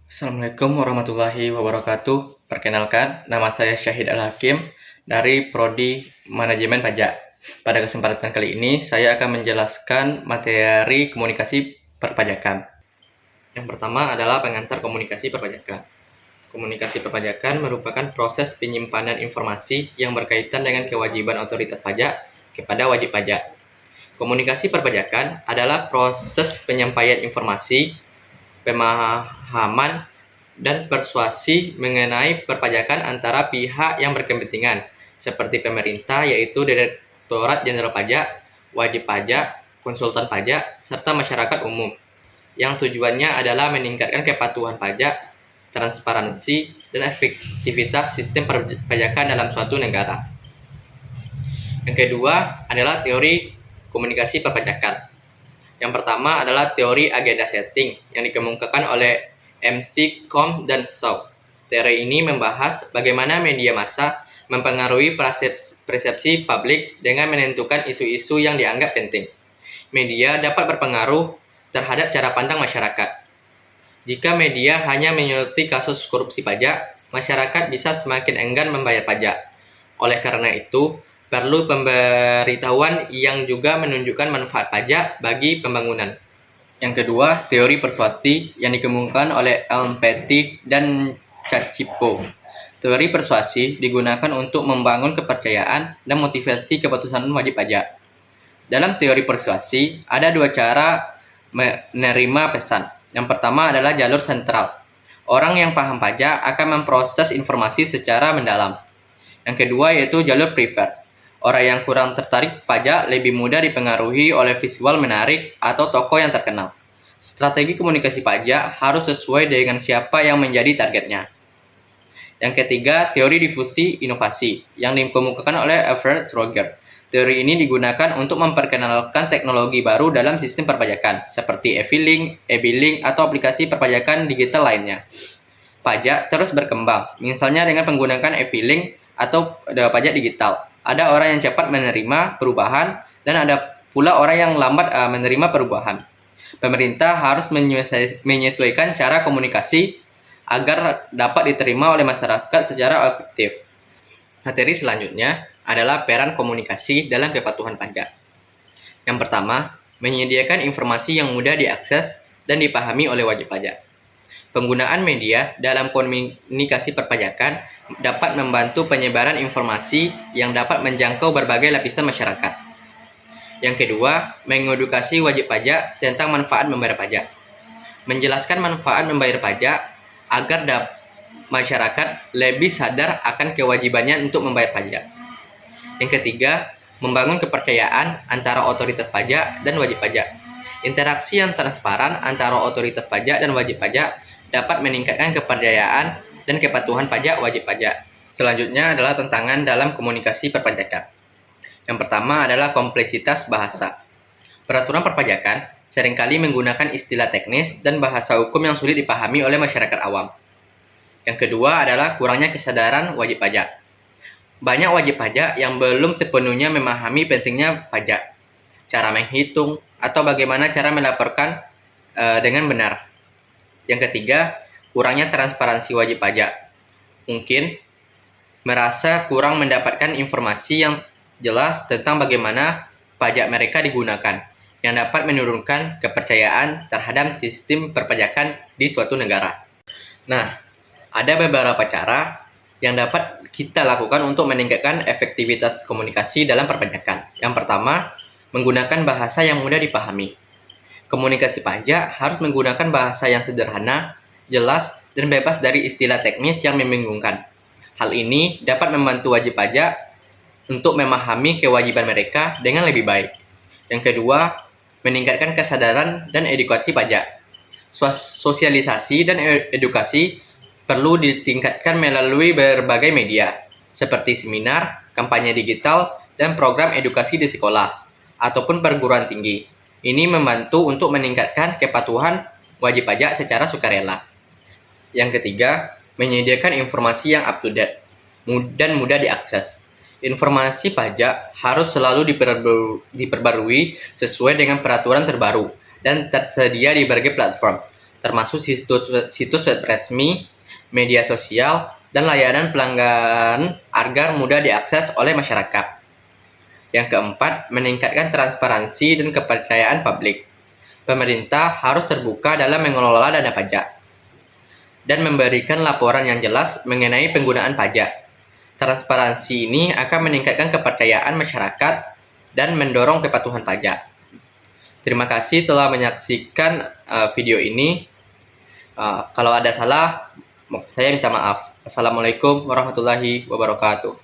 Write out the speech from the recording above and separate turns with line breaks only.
Assalamualaikum warahmatullahi wabarakatuh. Perkenalkan, nama saya Syahid Al-Hakim dari Prodi Manajemen Pajak. Pada kesempatan kali ini, saya akan menjelaskan materi komunikasi perpajakan. Yang pertama adalah pengantar komunikasi perpajakan. Komunikasi perpajakan merupakan proses penyimpanan informasi yang berkaitan dengan kewajiban otoritas pajak kepada wajib pajak. Komunikasi perpajakan adalah proses penyampaian informasi, pemahaman, dan persuasi mengenai perpajakan antara pihak yang berkepentingan, seperti pemerintah yaitu Direktorat Jenderal Pajak, wajib pajak, konsultan pajak, serta masyarakat umum, yang tujuannya adalah meningkatkan kepatuhan pajak, transparansi, dan efektivitas sistem perpajakan dalam suatu negara. Yang kedua adalah teori komunikasi perpajakan. Yang pertama adalah teori agenda setting yang dikemukakan oleh MC, Com, dan Shaw. Teori ini membahas bagaimana media massa mempengaruhi persepsi publik dengan menentukan isu-isu yang dianggap penting. Media dapat berpengaruh terhadap cara pandang masyarakat. Jika media hanya menyoroti kasus korupsi pajak, masyarakat bisa semakin enggan membayar pajak. Oleh karena itu, perlu pemberitahuan yang juga menunjukkan manfaat pajak bagi pembangunan. Yang kedua, teori persuasi yang dikemukakan oleh Petty dan Cacipo. Teori persuasi digunakan untuk membangun kepercayaan dan motivasi keputusan wajib pajak. Dalam teori persuasi, ada dua cara menerima pesan. Yang pertama adalah jalur sentral. Orang yang paham pajak akan memproses informasi secara mendalam. Yang kedua yaitu jalur privat. Orang yang kurang tertarik pajak lebih mudah dipengaruhi oleh visual menarik atau tokoh yang terkenal. Strategi komunikasi pajak harus sesuai dengan siapa yang menjadi targetnya. Yang ketiga, teori difusi inovasi yang dikemukakan oleh Alfred Roger. Teori ini digunakan untuk memperkenalkan teknologi baru dalam sistem perpajakan, seperti e-filing, e-billing, atau aplikasi perpajakan digital lainnya. Pajak terus berkembang, misalnya dengan menggunakan e-filing atau pajak digital. Ada orang yang cepat menerima perubahan, dan ada pula orang yang lambat menerima perubahan. Pemerintah harus menyesuaikan cara komunikasi agar dapat diterima oleh masyarakat secara efektif. Materi selanjutnya adalah peran komunikasi dalam kepatuhan pajak. Yang pertama, menyediakan informasi yang mudah diakses dan dipahami oleh wajib pajak. Penggunaan media dalam komunikasi perpajakan dapat membantu penyebaran informasi yang dapat menjangkau berbagai lapisan masyarakat. Yang kedua, mengedukasi wajib pajak tentang manfaat membayar pajak. Menjelaskan manfaat membayar pajak agar masyarakat lebih sadar akan kewajibannya untuk membayar pajak. Yang ketiga, membangun kepercayaan antara otoritas pajak dan wajib pajak. Interaksi yang transparan antara otoritas pajak dan wajib pajak dapat meningkatkan kepercayaan dan kepatuhan pajak wajib pajak. Selanjutnya adalah tantangan dalam komunikasi perpajakan. Yang pertama adalah kompleksitas bahasa. Peraturan perpajakan seringkali menggunakan istilah teknis dan bahasa hukum yang sulit dipahami oleh masyarakat awam. Yang kedua adalah kurangnya kesadaran wajib pajak. Banyak wajib pajak yang belum sepenuhnya memahami pentingnya pajak, cara menghitung, atau bagaimana cara melaporkan dengan benar. Yang ketiga, kurangnya transparansi wajib pajak. Mungkin merasa kurang mendapatkan informasi yang jelas tentang bagaimana pajak mereka digunakan, yang dapat menurunkan kepercayaan terhadap sistem perpajakan di suatu negara. Nah, ada beberapa cara yang dapat kita lakukan untuk meningkatkan efektivitas komunikasi dalam perpajakan. Yang pertama, menggunakan bahasa yang mudah dipahami. Komunikasi pajak harus menggunakan bahasa yang sederhana, jelas, dan bebas dari istilah teknis yang membingungkan. Hal ini dapat membantu wajib pajak untuk memahami kewajiban mereka dengan lebih baik. Yang kedua, meningkatkan kesadaran dan edukasi pajak. Sosialisasi dan edukasi perlu ditingkatkan melalui berbagai media, seperti seminar, kampanye digital, dan program edukasi di sekolah ataupun perguruan tinggi. Ini membantu untuk meningkatkan kepatuhan wajib pajak secara sukarela. Yang ketiga, menyediakan informasi yang up-to-date dan mudah diakses. Informasi pajak harus selalu diperbarui sesuai dengan peraturan terbaru dan tersedia di berbagai platform, termasuk situs web resmi, media sosial, dan layanan pelanggan agar mudah diakses oleh masyarakat. Yang keempat, meningkatkan transparansi dan kepercayaan publik. Pemerintah harus terbuka dalam mengelola dana pajak dan memberikan laporan yang jelas mengenai penggunaan pajak. Transparansi ini akan meningkatkan kepercayaan masyarakat dan mendorong kepatuhan pajak. Terima kasih telah menyaksikan video ini. Kalau ada salah, saya minta maaf. Assalamualaikum warahmatullahi wabarakatuh.